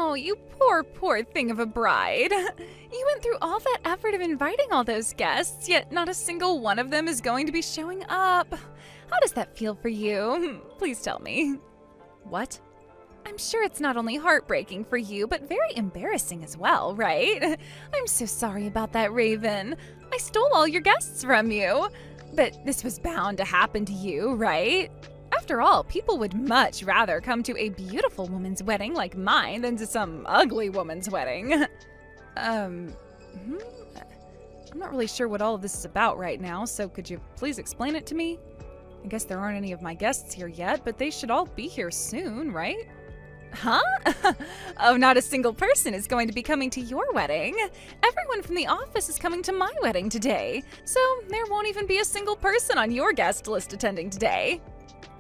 Oh, you poor, poor thing of a bride. You went through all that effort of inviting all those guests, yet not a single one of them is going to be showing up. How does that feel for you? Please tell me. What? I'm sure it's not only heartbreaking for you, but very embarrassing as well, right? I'm so sorry about that, Raven. I stole all your guests from you. But this was bound to happen to you, right? After all, people would much rather come to a beautiful woman's wedding like mine than to some ugly woman's wedding. I'm not really sure what all of this is about right now, so could you please explain it to me? I guess there aren't any of my guests here yet, but they should all be here soon, right? Huh? Oh, not a single person is going to be coming to your wedding. Everyone from the office is coming to my wedding today, so there won't even be a single person on your guest list attending today.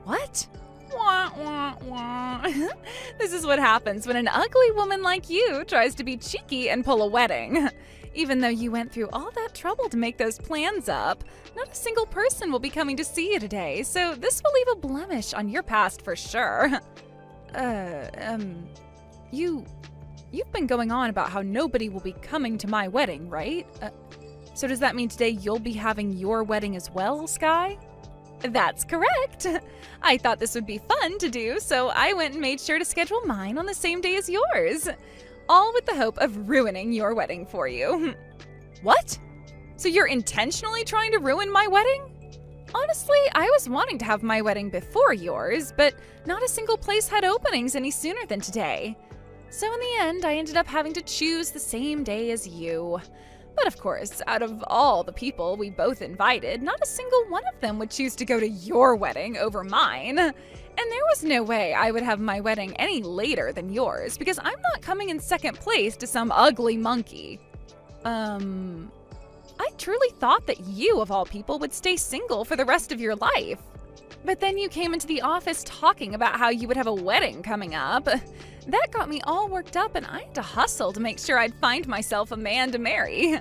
What? Wah, wah, wah. This is what happens when an ugly woman like you tries to be cheeky and pull a wedding. Even though you went through all that trouble to make those plans up, not a single person will be coming to see you today, so this will leave a blemish on your past for sure. You've been going on about how nobody will be coming to my wedding, right? So does that mean today you'll be having your wedding as well, Sky? That's correct. I thought this would be fun to do, so I went and made sure to schedule mine on the same day as yours. All with the hope of ruining your wedding for you. What? So you're intentionally trying to ruin my wedding? Honestly, I was wanting to have my wedding before yours, but not a single place had openings any sooner than today. So in the end, I ended up having to choose the same day as you. But of course, out of all the people we both invited, not a single one of them would choose to go to your wedding over mine. And there was no way I would have my wedding any later than yours, because I'm not coming in second place to some ugly monkey. I truly thought that you, of all people, would stay single for the rest of your life. But then you came into the office talking about how you would have a wedding coming up. That got me all worked up, and I had to hustle to make sure I'd find myself a man to marry.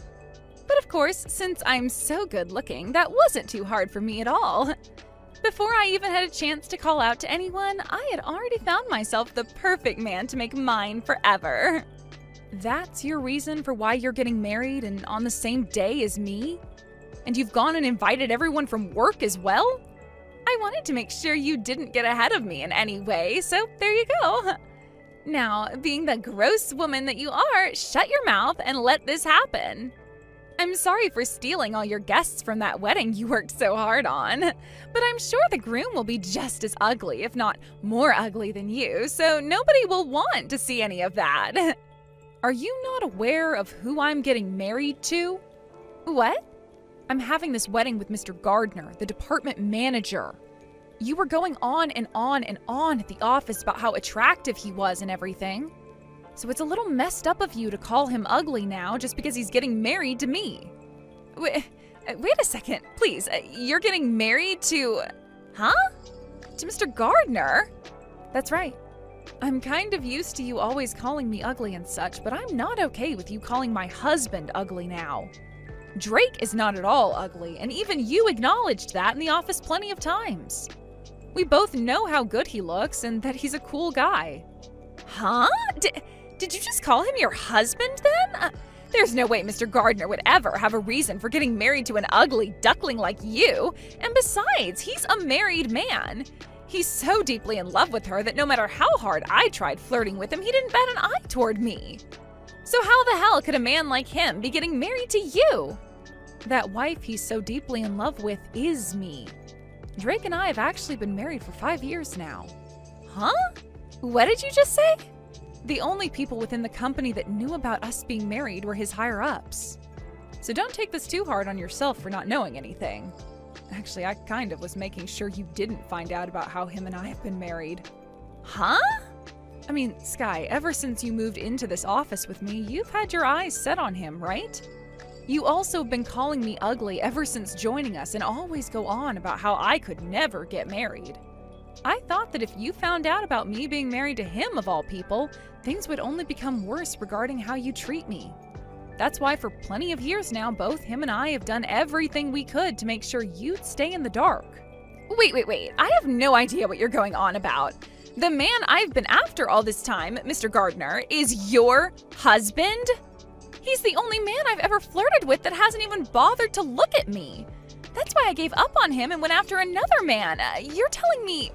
But of course, since I'm so good looking, that wasn't too hard for me at all. Before I even had a chance to call out to anyone, I had already found myself the perfect man to make mine forever. That's your reason for why you're getting married and on the same day as me? And you've gone and invited everyone from work as well? I wanted to make sure you didn't get ahead of me in any way, so there you go. Now, being the gross woman that you are, shut your mouth and let this happen. I'm sorry for stealing all your guests from that wedding you worked so hard on, but I'm sure the groom will be just as ugly, if not more ugly than you, so nobody will want to see any of that. Are you not aware of who I'm getting married to? What? I'm having this wedding with Mr. Gardner, the department manager. You were going on and on and on at the office about how attractive he was and everything. So it's a little messed up of you to call him ugly now just because he's getting married to me. Wait a second, please. You're getting married to... Huh? To Mr. Gardner? That's right. I'm kind of used to you always calling me ugly and such, but I'm not okay with you calling my husband ugly now. Drake is not at all ugly, and even you acknowledged that in the office plenty of times. We both know how good he looks and that he's a cool guy. Huh? Did you just call him your husband then? There's no way Mr. Gardner would ever have a reason for getting married to an ugly duckling like you, and besides, he's a married man. He's so deeply in love with her that no matter how hard I tried flirting with him, he didn't bat an eye toward me. So how the hell could a man like him be getting married to you? That wife he's so deeply in love with is me. Drake and I have actually been married for 5 years now. Huh? What did you just say? The only people within the company that knew about us being married were his higher-ups. So don't take this too hard on yourself for not knowing anything. Actually, I kind of was making sure you didn't find out about how him and I have been married. Huh? I mean, Sky, ever since you moved into this office with me, you've had your eyes set on him, right? You also have been calling me ugly ever since joining us and always go on about how I could never get married. I thought that if you found out about me being married to him of all people, things would only become worse regarding how you treat me. That's why for plenty of years now, both him and I have done everything we could to make sure you'd stay in the dark. Wait. I have no idea what you're going on about. The man I've been after all this time, Mr. Gardner, is your husband? He's the only man I've ever flirted with that hasn't even bothered to look at me. That's why I gave up on him and went after another man. You're telling me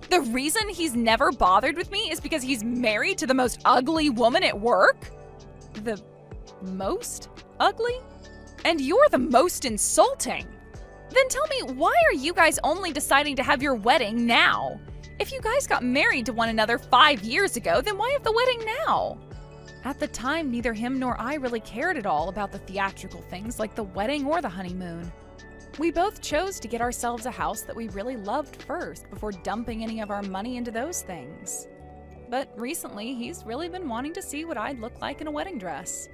the reason he's never bothered with me is because he's married to the most ugly woman at work? The most ugly? And you're the most insulting. Then tell me, why are you guys only deciding to have your wedding now? If you guys got married to one another 5 years ago, then why have the wedding now? At the time, neither him nor I really cared at all about the theatrical things like the wedding or the honeymoon. We both chose to get ourselves a house that we really loved first before dumping any of our money into those things. But recently, he's really been wanting to see what I'd look like in a wedding dress.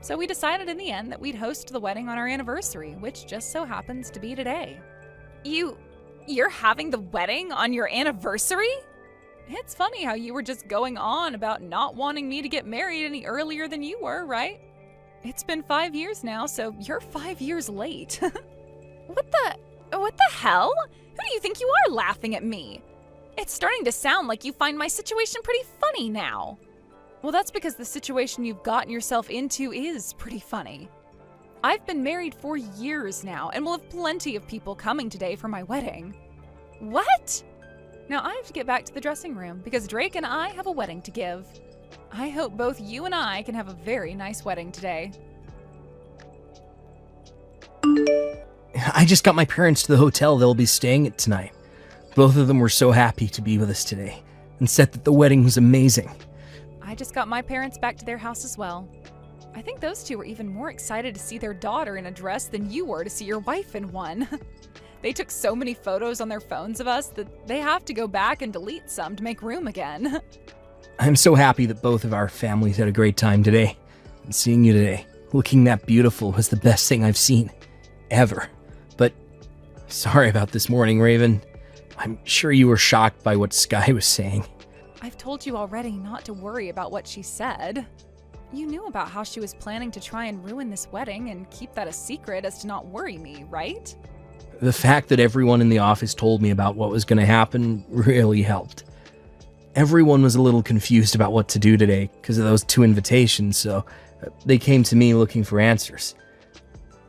So we decided in the end that we'd host the wedding on our anniversary, which just so happens to be today. You're having the wedding on your anniversary? It's funny how you were just going on about not wanting me to get married any earlier than you were, right? It's been 5 years now, so you're 5 years late. What the hell? Who do you think you are laughing at me? It's starting to sound like you find my situation pretty funny now. Well, that's because the situation you've gotten yourself into is pretty funny. I've been married for years now and will have plenty of people coming today for my wedding. What? Now I have to get back to the dressing room because Drake and I have a wedding to give. I hope both you and I can have a very nice wedding today. I just got my parents to the hotel they'll be staying at tonight. Both of them were so happy to be with us today and said that the wedding was amazing. I just got my parents back to their house as well. I think those two were even more excited to see their daughter in a dress than you were to see your wife in one. They took so many photos on their phones of us that they have to go back and delete some to make room again. I'm so happy that both of our families had a great time today. And seeing you today, looking that beautiful, was the best thing I've seen. Ever. But sorry about this morning, Raven. I'm sure you were shocked by what Sky was saying. I've told you already not to worry about what she said. You knew about how she was planning to try and ruin this wedding and keep that a secret as to not worry me, right? The fact that everyone in the office told me about what was going to happen really helped. Everyone was a little confused about what to do today because of those 2 invitations, so they came to me looking for answers.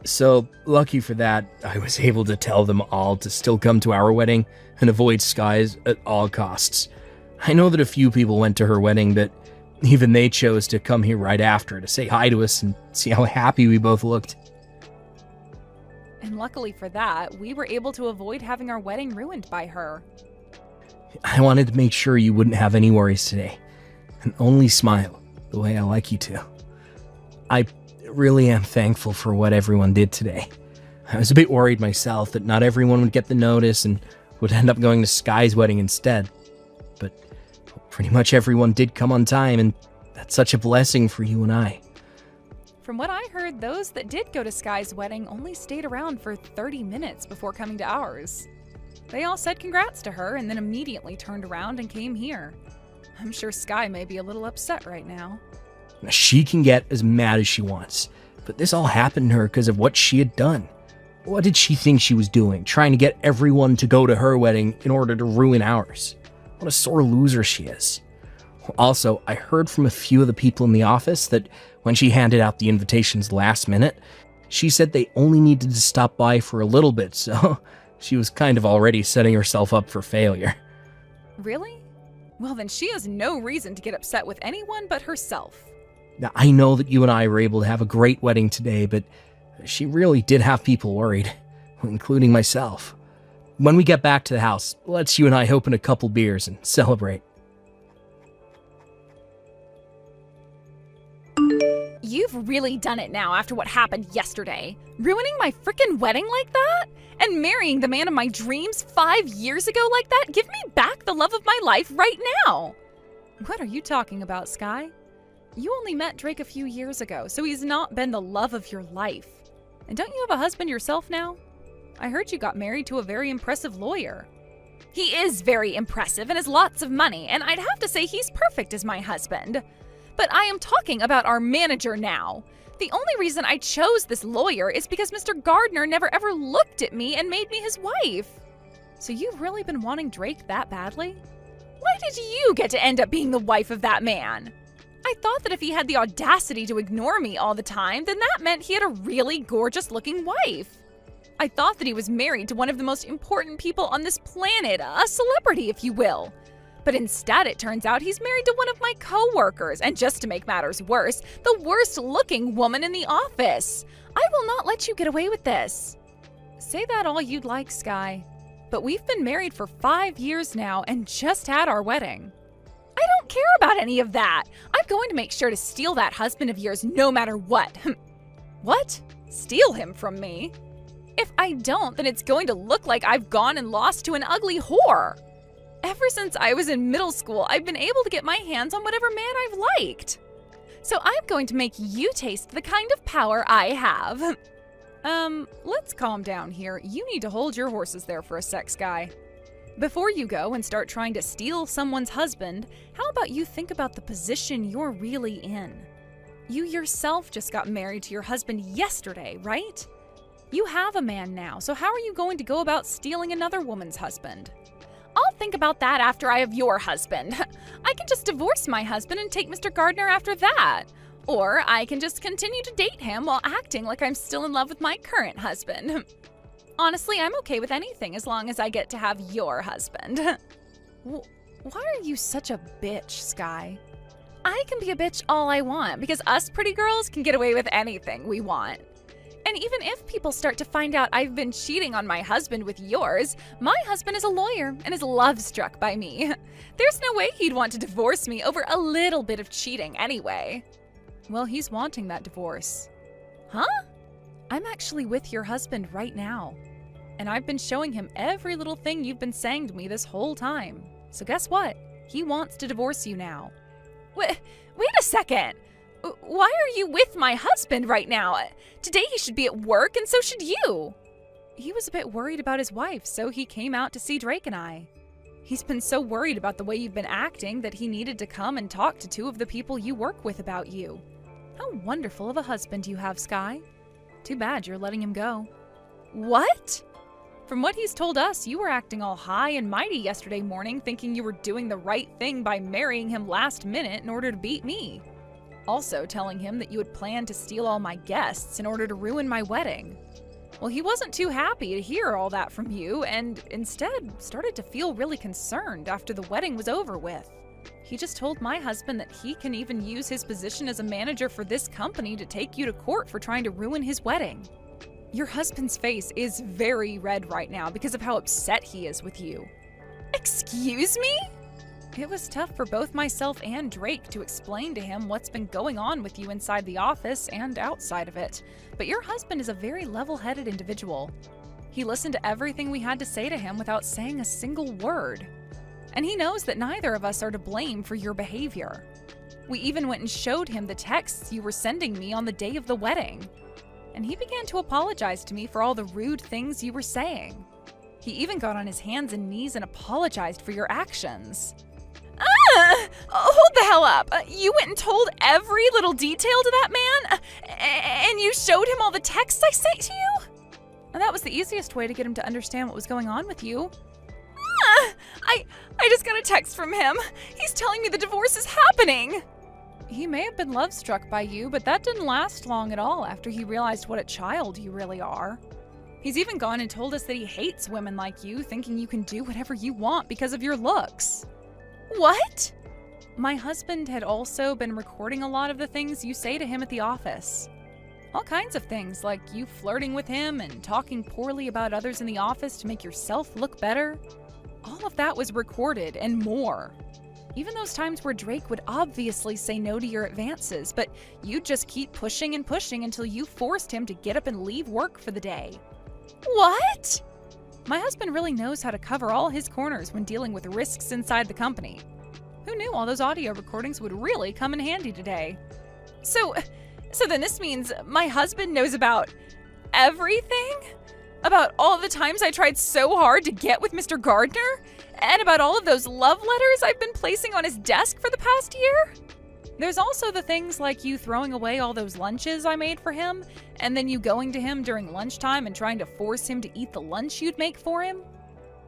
So, lucky for that, I was able to tell them all to still come to our wedding and avoid Sky's at all costs. I know that a few people went to her wedding, but even they chose to come here right after to say hi to us and see how happy we both looked. And luckily for that, we were able to avoid having our wedding ruined by her. I wanted to make sure you wouldn't have any worries today, and only smile the way I like you to. I really am thankful for what everyone did today. I was a bit worried myself that not everyone would get the notice and would end up going to Sky's wedding instead. But pretty much everyone did come on time, and that's such a blessing for you and I. From what I heard, those that did go to Sky's wedding only stayed around for 30 minutes before coming to ours. They all said congrats to her and then immediately turned around and came here. I'm sure Sky may be a little upset right now. She can get as mad as she wants, but this all happened to her because of what she had done. What did she think she was doing, trying to get everyone to go to her wedding in order to ruin ours? What a sore loser she is. Also, I heard from a few of the people in the office that when she handed out the invitations last minute, she said they only needed to stop by for a little bit, so she was kind of already setting herself up for failure. Really? Well, then she has no reason to get upset with anyone but herself. Now, I know that you and I were able to have a great wedding today, but she really did have people worried, including myself. When we get back to the house, let's you and I open a couple beers and celebrate. You've really done it now after what happened yesterday. Ruining my frickin' wedding like that? And marrying the man of my dreams 5 years ago like that? Give me back the love of my life right now! What are you talking about, Sky? You only met Drake a few years ago, so he's not been the love of your life. And don't you have a husband yourself now? I heard you got married to a very impressive lawyer. He is very impressive and has lots of money, and I'd have to say he's perfect as my husband. But I am talking about our manager now. The only reason I chose this lawyer is because Mr. Gardner never ever looked at me and made me his wife. So you've really been wanting Drake that badly? Why did you get to end up being the wife of that man? I thought that if he had the audacity to ignore me all the time, then that meant he had a really gorgeous-looking wife. I thought that he was married to one of the most important people on this planet, a celebrity, if you will. But instead, it turns out he's married to one of my coworkers, and just to make matters worse, the worst-looking woman in the office. I will not let you get away with this. Say that all you'd like, Sky, but we've been married for 5 years now and just had our wedding. I don't care about any of that. I'm going to make sure to steal that husband of yours no matter what. What? Steal him from me? If I don't, then it's going to look like I've gone and lost to an ugly whore. Ever since I was in middle school, I've been able to get my hands on whatever man I've liked. So I'm going to make you taste the kind of power I have. Let's calm down here. You need to hold your horses there for a sec, Sky. Before you go and start trying to steal someone's husband, how about you think about the position you're really in? You yourself just got married to your husband yesterday, right? You have a man now, so how are you going to go about stealing another woman's husband? I'll think about that after I have your husband. I can just divorce my husband and take Mr. Gardner after that. Or I can just continue to date him while acting like I'm still in love with my current husband. Honestly, I'm okay with anything as long as I get to have your husband. Why are you such a bitch, Sky? I can be a bitch all I want because us pretty girls can get away with anything we want. And even if people start to find out I've been cheating on my husband with yours, my husband is a lawyer and is love-struck by me. There's no way he'd want to divorce me over a little bit of cheating anyway. Well, he's wanting that divorce. Huh? I'm actually with your husband right now. And I've been showing him every little thing you've been saying to me this whole time. So guess what? He wants to divorce you now. Wait a second! Why are you with my husband right now? Today he should be at work, and so should you. He was a bit worried about his wife, so he came out to see Drake and I. He's been so worried about the way you've been acting that he needed to come and talk to 2 of the people you work with about you. How wonderful of a husband you have, Sky. Too bad you're letting him go. What? From what he's told us, you were acting all high and mighty yesterday morning, thinking you were doing the right thing by marrying him last minute in order to beat me. Also telling him that you had planned to steal all my guests in order to ruin my wedding. Well, he wasn't too happy to hear all that from you and instead started to feel really concerned after the wedding was over with. He just told my husband that he can even use his position as a manager for this company to take you to court for trying to ruin his wedding. Your husband's face is very red right now because of how upset he is with you. Excuse me? It was tough for both myself and Drake to explain to him what's been going on with you inside the office and outside of it, but your husband is a very level-headed individual. He listened to everything we had to say to him without saying a single word. And he knows that neither of us are to blame for your behavior. We even went and showed him the texts you were sending me on the day of the wedding. And he began to apologize to me for all the rude things you were saying. He even got on his hands and knees and apologized for your actions. Hold the hell up. You went and told every little detail to that man? And you showed him all the texts I sent to you? And that was the easiest way to get him to understand what was going on with you. I just got a text from him. He's telling me the divorce is happening. He may have been love-struck by you, but that didn't last long at all after he realized what a child you really are. He's even gone and told us that he hates women like you, thinking you can do whatever you want because of your looks. What? My husband had also been recording a lot of the things you say to him at the office. All kinds of things, like you flirting with him and talking poorly about others in the office to make yourself look better. All of that was recorded and more. Even those times where Drake would obviously say no to your advances, but you'd just keep pushing and pushing until you forced him to get up and leave work for the day. What? My husband really knows how to cover all his corners when dealing with risks inside the company. Who knew all those audio recordings would really come in handy today? So then this means my husband knows about everything? About all of the times I tried so hard to get with Mr. Gardner? And about all of those love letters I've been placing on his desk for the past year? There's also the things like you throwing away all those lunches I made for him, and then you going to him during lunchtime and trying to force him to eat the lunch you'd make for him.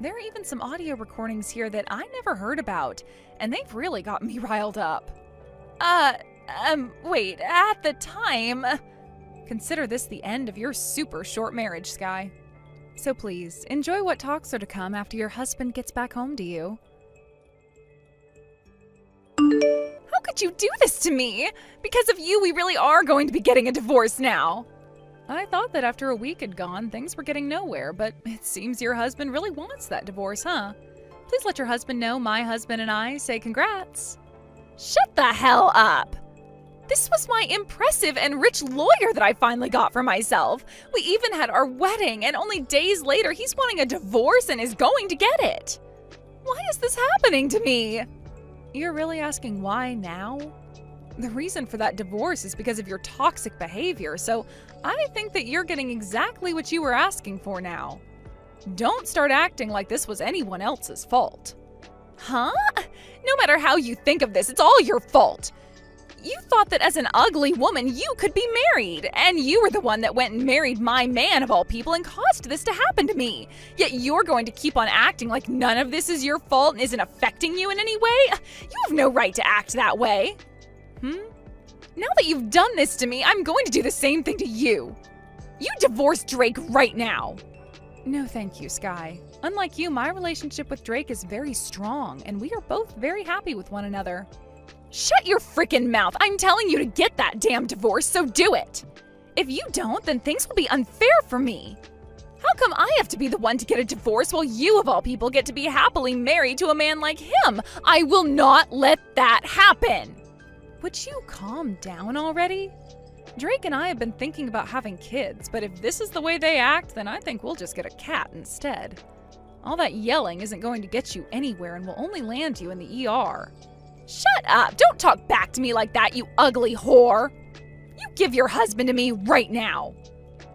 There are even some audio recordings here that I never heard about, and they've really got me riled up. Wait, at the time... Consider this the end of your super short marriage, Sky. So please, enjoy what talks are to come after your husband gets back home to you. How could you do this to me? Because of you, we really are going to be getting a divorce now. I thought that after a week had gone, things were getting nowhere, but it seems your husband really wants that divorce, huh? Please let your husband know my husband and I say congrats. Shut the hell up! This was my impressive and rich lawyer that I finally got for myself. We even had our wedding, and only days later he's wanting a divorce and is going to get it. Why is this happening to me? You're really asking why now? The reason for that divorce is because of your toxic behavior, so I think that you're getting exactly what you were asking for now. Don't start acting like this was anyone else's fault. Huh? No matter how you think of this, it's all your fault. You thought that as an ugly woman, you could be married, and you were the one that went and married my man of all people and caused this to happen to me. Yet you're going to keep on acting like none of this is your fault and isn't affecting you in any way? You have no right to act that way. Now that you've done this to me, I'm going to do the same thing to you. You divorce Drake right now. No, thank you, Sky. Unlike you, my relationship with Drake is very strong, and we are both very happy with one another. Shut your freaking mouth! I'm telling you to get that damn divorce, so do it! If you don't, then things will be unfair for me. How come I have to be the one to get a divorce while you, of all people, get to be happily married to a man like him? I will not let that happen! Would you calm down already? Drake and I have been thinking about having kids, but if this is the way they act, then I think we'll just get a cat instead. All that yelling isn't going to get you anywhere and will only land you in the ER. Shut up! Don't talk back to me like that, you ugly whore! You give your husband to me right now!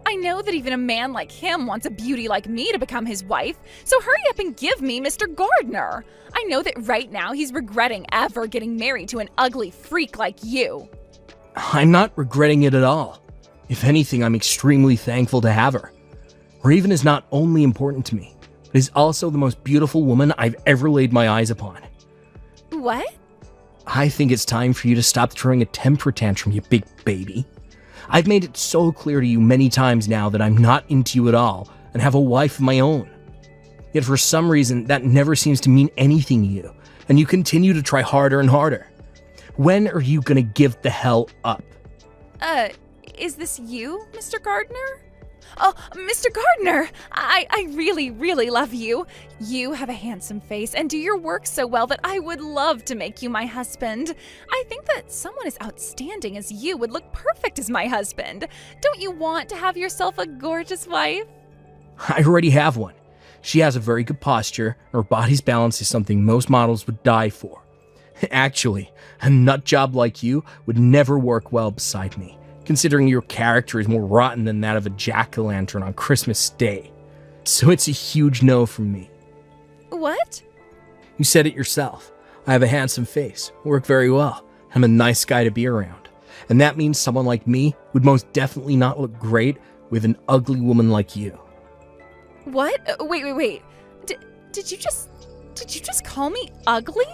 I know that even a man like him wants a beauty like me to become his wife, so hurry up and give me Mr. Gardner! I know that right now he's regretting ever getting married to an ugly freak like you. I'm not regretting it at all. If anything, I'm extremely thankful to have her. Raven is not only important to me, but is also the most beautiful woman I've ever laid my eyes upon. What? I think it's time for you to stop throwing a temper tantrum, you big baby. I've made it so clear to you many times now that I'm not into you at all and have a wife of my own. Yet for some reason, that never seems to mean anything to you, and you continue to try harder and harder. When are you gonna give the hell up? Is this you, Mr. Gardner? Oh, Mr. Gardner, I really, really love you. You have a handsome face and do your work so well that I would love to make you my husband. I think that someone as outstanding as you would look perfect as my husband. Don't you want to have yourself a gorgeous wife? I already have one. She has a very good posture, and her body's balance is something most models would die for. Actually, a nut job like you would never work well beside me, considering your character is more rotten than that of a jack-o'-lantern on Christmas Day. So it's a huge no from me. What? You said it yourself. I have a handsome face, work very well, I'm a nice guy to be around. And that means someone like me would most definitely not look great with an ugly woman like you. What? Wait. Did you just call me ugly?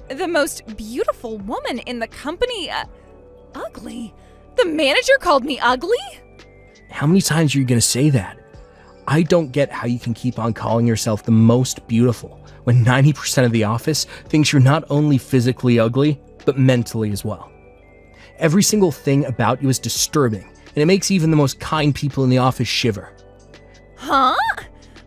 The most beautiful woman in the company, ugly? The manager called me ugly? How many times are you going to say that? I don't get how you can keep on calling yourself the most beautiful when 90% of the office thinks you're not only physically ugly, but mentally as well. Every single thing about you is disturbing, and it makes even the most kind people in the office shiver. Huh?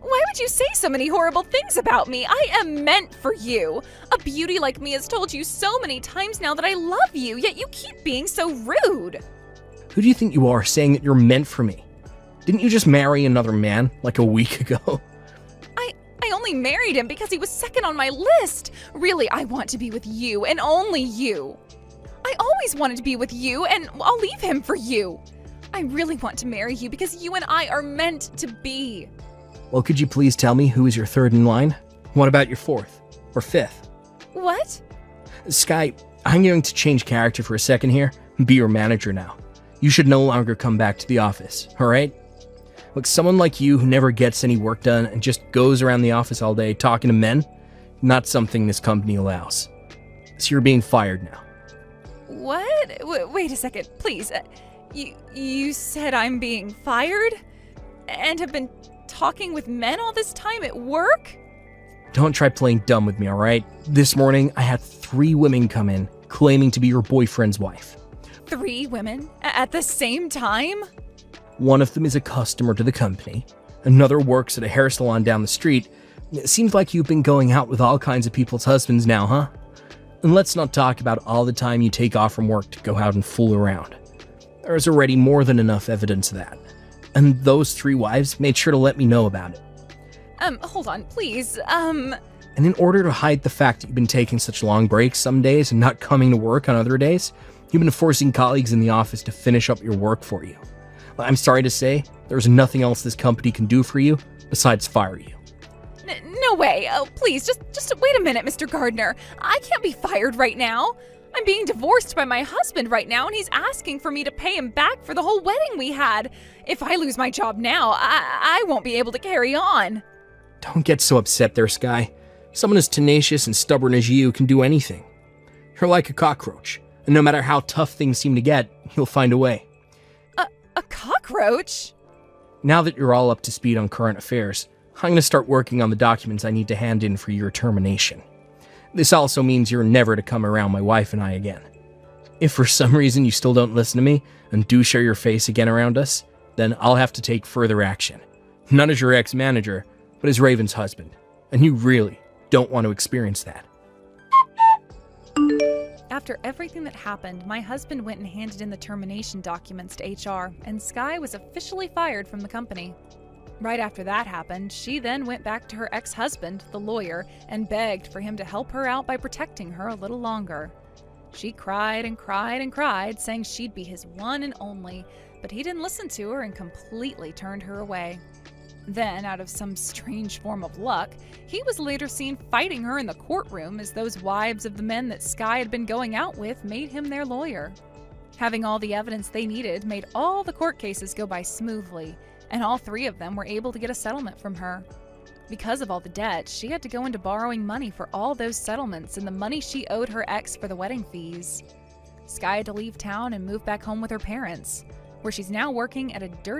Why would you say so many horrible things about me? I am meant for you. A beauty like me has told you so many times now that I love you, yet you keep being so rude. Who do you think you are saying that you're meant for me? Didn't you just marry another man like a week ago? I only married him because he was second on my list. Really, I want to be with you and only you. I always wanted to be with you, and I'll leave him for you. I really want to marry you because you and I are meant to be. Well, could you please tell me who is your third in line? What about your fourth or fifth? What? Sky, I'm going to change character for a second here and be your manager now. You should no longer come back to the office, all right? Look, someone like you who never gets any work done and just goes around the office all day talking to men, not something this company allows. So you're being fired now. What? Wait a second, please. You said I'm being fired? And have been talking with men all this time at work? Don't try playing dumb with me, alright? This morning, I had 3 women come in, claiming to be your boyfriend's wife. 3 women? At the same time? One of them is a customer to the company. Another works at a hair salon down the street. It seems like you've been going out with all kinds of people's husbands now, huh? And let's not talk about all the time you take off from work to go out and fool around. There's already more than enough evidence of that. And those 3 wives made sure to let me know about it. Hold on, please. And in order to hide the fact that you've been taking such long breaks some days and not coming to work on other days, you've been forcing colleagues in the office to finish up your work for you. I'm sorry to say, there's nothing else this company can do for you besides fire you. No way. Oh, please, just wait a minute, Mr. Gardner. I can't be fired right now. I'm being divorced by my husband right now, and he's asking for me to pay him back for the whole wedding we had. If I lose my job now, I won't be able to carry on. Don't get so upset there, Sky. Someone as tenacious and stubborn as you can do anything. You're like a cockroach, and no matter how tough things seem to get, you'll find a way. A cockroach? Now that you're all up to speed on current affairs, I'm going to start working on the documents I need to hand in for your termination. This also means you're never to come around my wife and I again. If for some reason you still don't listen to me and do show your face again around us, then I'll have to take further action. Not as your ex-manager, but as Raven's husband. And you really don't want to experience that. After everything that happened, my husband went and handed in the termination documents to HR, and Sky was officially fired from the company. Right after that happened, she then went back to her ex-husband, the lawyer, and begged for him to help her out by protecting her a little longer. She cried and cried and cried, saying she'd be his one and only, but he didn't listen to her and completely turned her away. Then, out of some strange form of luck, he was later seen fighting her in the courtroom as those wives of the men that Sky had been going out with made him their lawyer. Having all the evidence they needed made all the court cases go by smoothly, and all 3 of them were able to get a settlement from her. Because of all the debt, she had to go into borrowing money for all those settlements and the money she owed her ex for the wedding fees. Sky had to leave town and move back home with her parents, where she's now working at a dirty